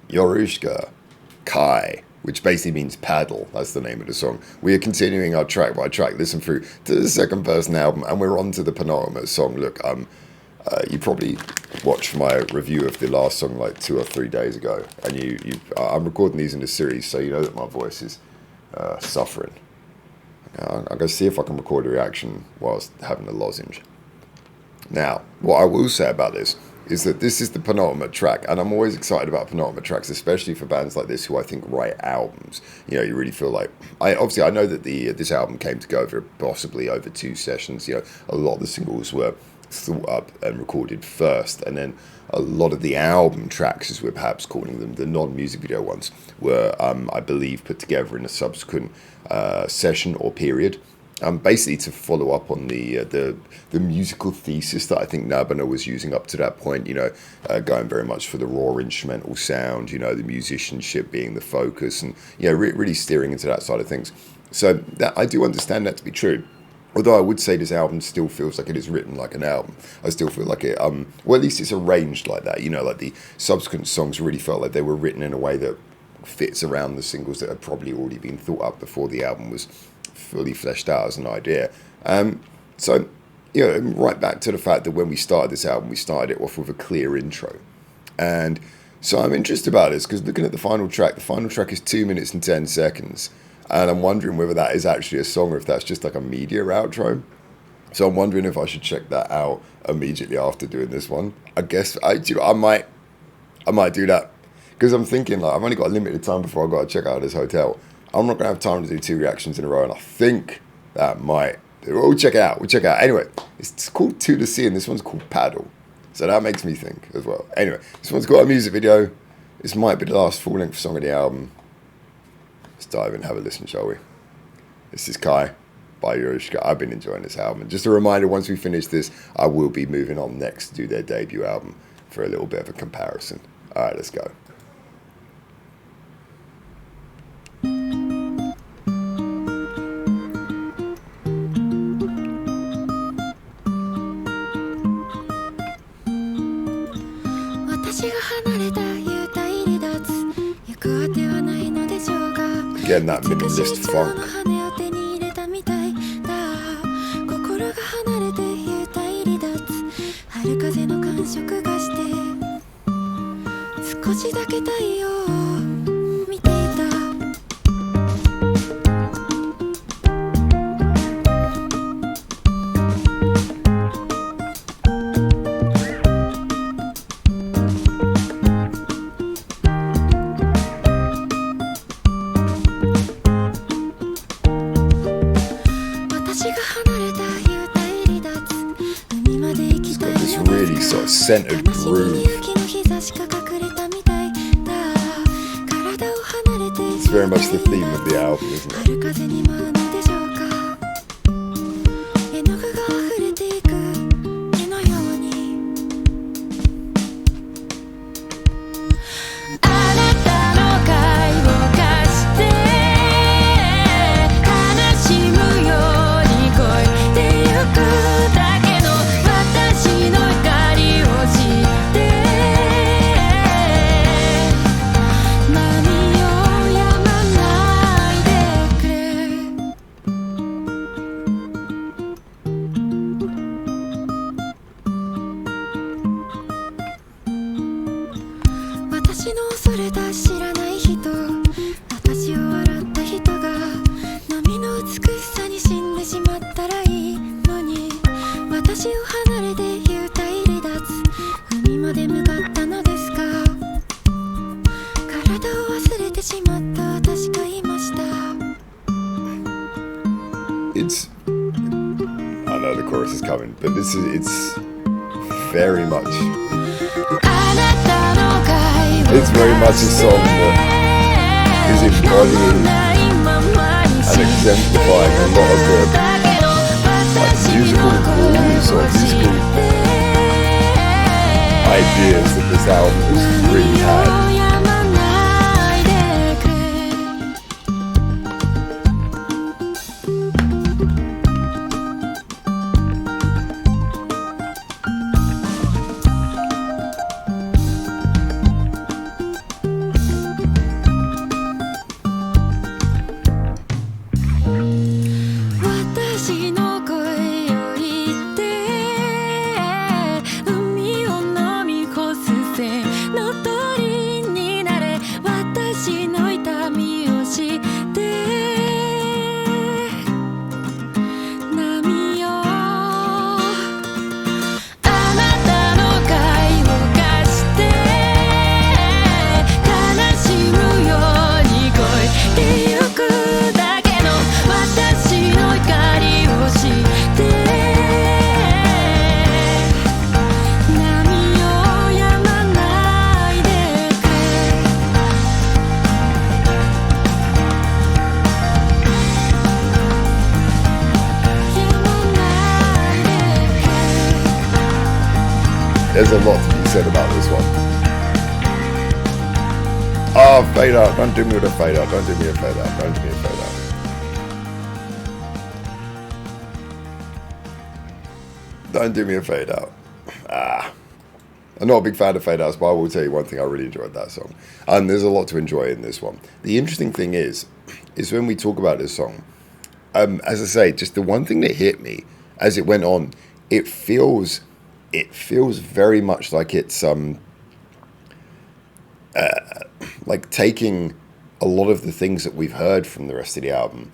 Yorushka, Kai, which basically means paddle. That's the name of the song. We are continuing our track by track listen through to the second person album, and we're on to the penultimate song. Look, you probably watched my review of the last song like 2 or 3 days ago, and I'm recording these in a series, so you know that my voice is suffering. I'm going to see if I can record a reaction whilst having a lozenge. Now, what I will say about this is that this is the penultimate track, and I'm always excited about penultimate tracks, especially for bands like this who I think write albums. You know, you really feel like I know that this album came to go over possibly over 2 sessions. You know, a lot of the singles were thought up and recorded first, and then a lot of the album tracks, as we're perhaps calling them, the non-music video ones, were I believe put together in a subsequent session or period. Basically to follow up on the musical thesis that I think Nabana was using up to that point, you know, going very much for the raw instrumental sound, you know, the musicianship being the focus, and, you know, really steering into that side of things. So that I do understand that to be true. Although I would say this album still feels like it is written like an album. I still feel like it, well, at least it's arranged like that, you know, like the subsequent songs really felt like they were written in a way that fits around the singles that had probably already been thought up before the album was fully fleshed out as an idea. So, you know, right back to the fact that when we started this album, we started it off with a clear intro. And so I'm interested about this because looking at the final track is 2 minutes and 10 seconds. And I'm wondering whether that is actually a song or if that's just like a media outro. So I'm wondering if I should check that out immediately after doing this one. I guess I might do that because I'm thinking like I've only got a limited time before I've got to check out this hotel. I'm not going to have time to do 2 reactions in a row, and I think that might. We'll check it out. Anyway, it's called To The Sea, and this one's called Paddle. So that makes me think as well. Anyway, this one's got a music video. This might be the last full-length song of the album. Let's dive in and have a listen, shall we? This is Kai by Yorushka. I've been enjoying this album. And just a reminder, once we finish this, I will be moving on next to do their debut album for a little bit of a comparison. All right, let's go. 私が離れた幽体離脱行くあてはないのでしょうか Getting that minimalist funk. 羽を手に入れたみたいだ心が離れて幽体離脱春風の感触がして少しだけ太陽を見ていたCentered groove. It's very much the theme of the album, isn't it? I know the chorus is coming, but it's very much a song that is embodying and exemplifying a lot of the musical rules or musical ideas that this album has really had. There's a lot to be said about this one. Oh, fade out. Don't do me with a fade out. Don't do me a fade out. Don't do me a fade out. Don't do me a fade out. I'm not a big fan of fade outs, but I will tell you one thing, I really enjoyed that song. And there's a lot to enjoy in this one. The interesting thing is when we talk about this song, as I say, just the one thing that hit me as it went on, it feels very much like it's like taking a lot of the things that we've heard from the rest of the album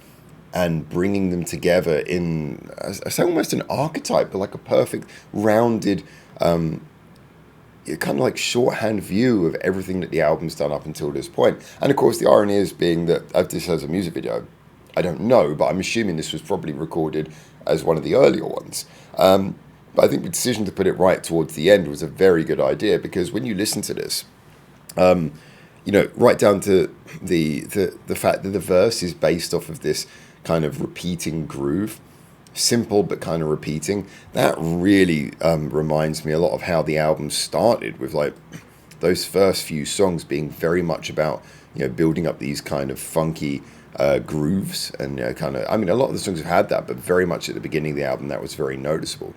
and bringing them together in, I say almost an archetype, but like a perfect rounded, kind of like shorthand view of everything that the album's done up until this point. And of course, the irony is being that if this has a music video, I don't know, but I'm assuming this was probably recorded as one of the earlier ones. But I think the decision to put it right towards the end was a very good idea, because when you listen to this, right down to the fact that the verse is based off of this kind of repeating groove, simple but kind of repeating, that really reminds me a lot of how the album started, with like those first few songs being very much about building up these kind of funky grooves, and kind of, I mean, a lot of the songs have had that, but very much at the beginning of the album that was very noticeable.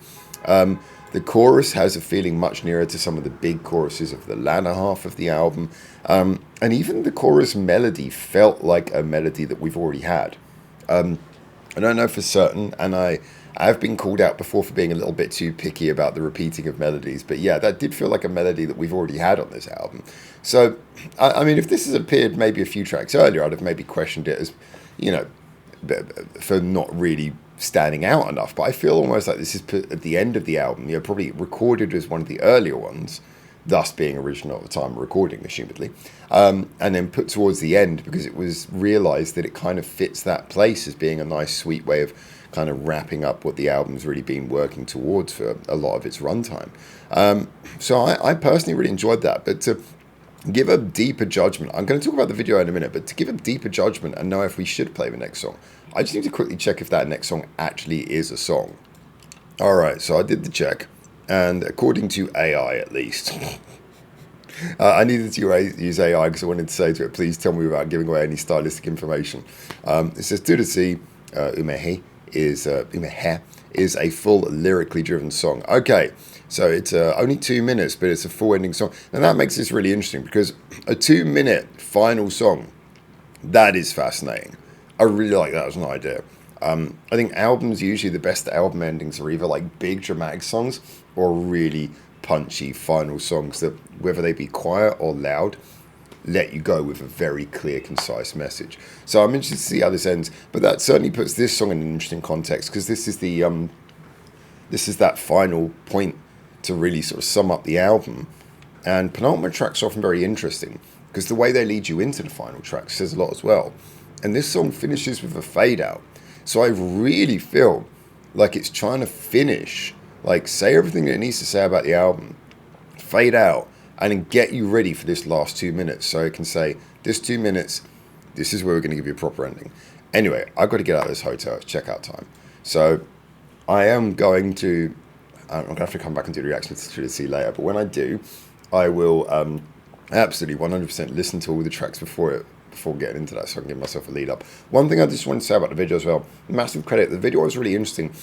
The chorus has a feeling much nearer to some of the big choruses of the latter half of the album, and even the chorus melody felt like a melody that we've already had. I don't know for certain, and I've been called out before for being a little bit too picky about the repeating of melodies, but yeah, that did feel like a melody that we've already had on this album. So, I mean, if this has appeared maybe a few tracks earlier, I'd have maybe questioned it as, for not really standing out enough, but I feel almost like this is put at the end of the album, probably recorded as one of the earlier ones, thus being original at the time of recording, assumedly, and then put towards the end because it was realised that it kind of fits that place as being a nice, sweet way of kind of wrapping up what the album's really been working towards for a lot of its runtime. So I personally really enjoyed that, but to give a deeper judgment, I'm going to talk about the video in a minute, but to give a deeper judgment and know if we should play the next song, I just need to quickly check if that next song actually is a song. Alright, so I did the check, and according to AI at least, I needed to use AI because I wanted to say to it, please tell me without giving away any stylistic information. It says, Tudasi Umehe is a full lyrically driven song. Okay, so it's only 2 minutes, but it's a full ending song. And that makes this really interesting because a 2-minute final song, that is fascinating. I really like that as an idea. I think albums, usually the best album endings are either like big dramatic songs or really punchy final songs that, whether they be quiet or loud, let you go with a very clear, concise message. So I'm interested to see how this ends, but that certainly puts this song in an interesting context, because this is that final point to really sort of sum up the album. And penultimate tracks are often very interesting because the way they lead you into the final track says a lot as well. And this song finishes with a fade out. So I really feel like it's trying to finish, like say everything that it needs to say about the album, fade out, and then get you ready for this last 2 minutes. So it can say, this 2 minutes, this is where we're going to give you a proper ending. Anyway, I've got to get out of this hotel. It's checkout time. So I am going to, I'm going to have to come back and do the reactions to see later. But when I do, I will absolutely 100% listen to all the tracks before getting into that, so I can give myself a lead up. One thing I just wanted to say about the video as well, massive credit, the video was really interesting.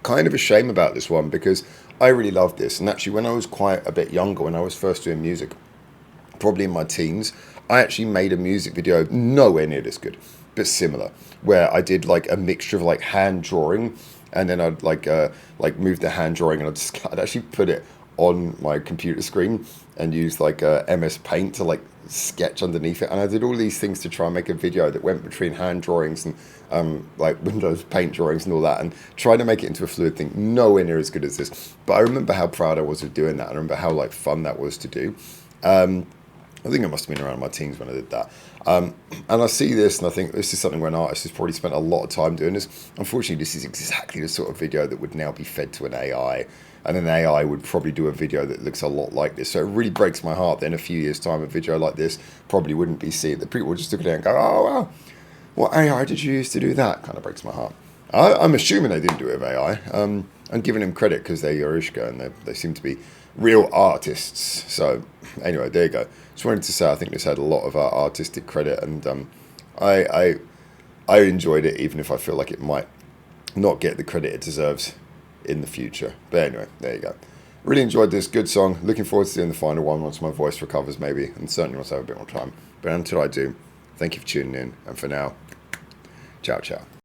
Kind of a shame about this one because I really loved this, and actually when I was quite a bit younger, when I was first doing music, probably in my teens, I actually made a music video nowhere near this good, but similar, where I did like a mixture of like hand drawing, and then I'd like move the hand drawing, and I'd actually put it on my computer screen and use like MS Paint to like sketch underneath it, and I did all these things to try and make a video that went between hand drawings and like Windows Paint drawings and all that, and try to make it into a fluid thing. Nowhere near as good as this, but I remember how proud I was of doing that. I remember how like fun that was to do. I think I must have been around my teens when I did that. And I see this and I think this is something where an artist has probably spent a lot of time doing this. Unfortunately, this is exactly the sort of video that would now be fed to an AI. And an AI would probably do a video that looks a lot like this. So it really breaks my heart that in a few years' time, a video like this probably wouldn't be seen. That people would just look at it and go, oh, wow, what AI did you use to do that? Kind of breaks my heart. I'm assuming they didn't do it with AI. I'm giving them credit because they're Yorushka and they seem to be real artists. So anyway, there you go. Just wanted to say I think this had a lot of artistic credit, and I enjoyed it, even if I feel like it might not get the credit it deserves in the future. But anyway, there you go. Really enjoyed this. Good song. Looking forward to doing the final one once my voice recovers, maybe, and certainly once I have a bit more time. But until I do, thank you for tuning in, and for now, ciao ciao.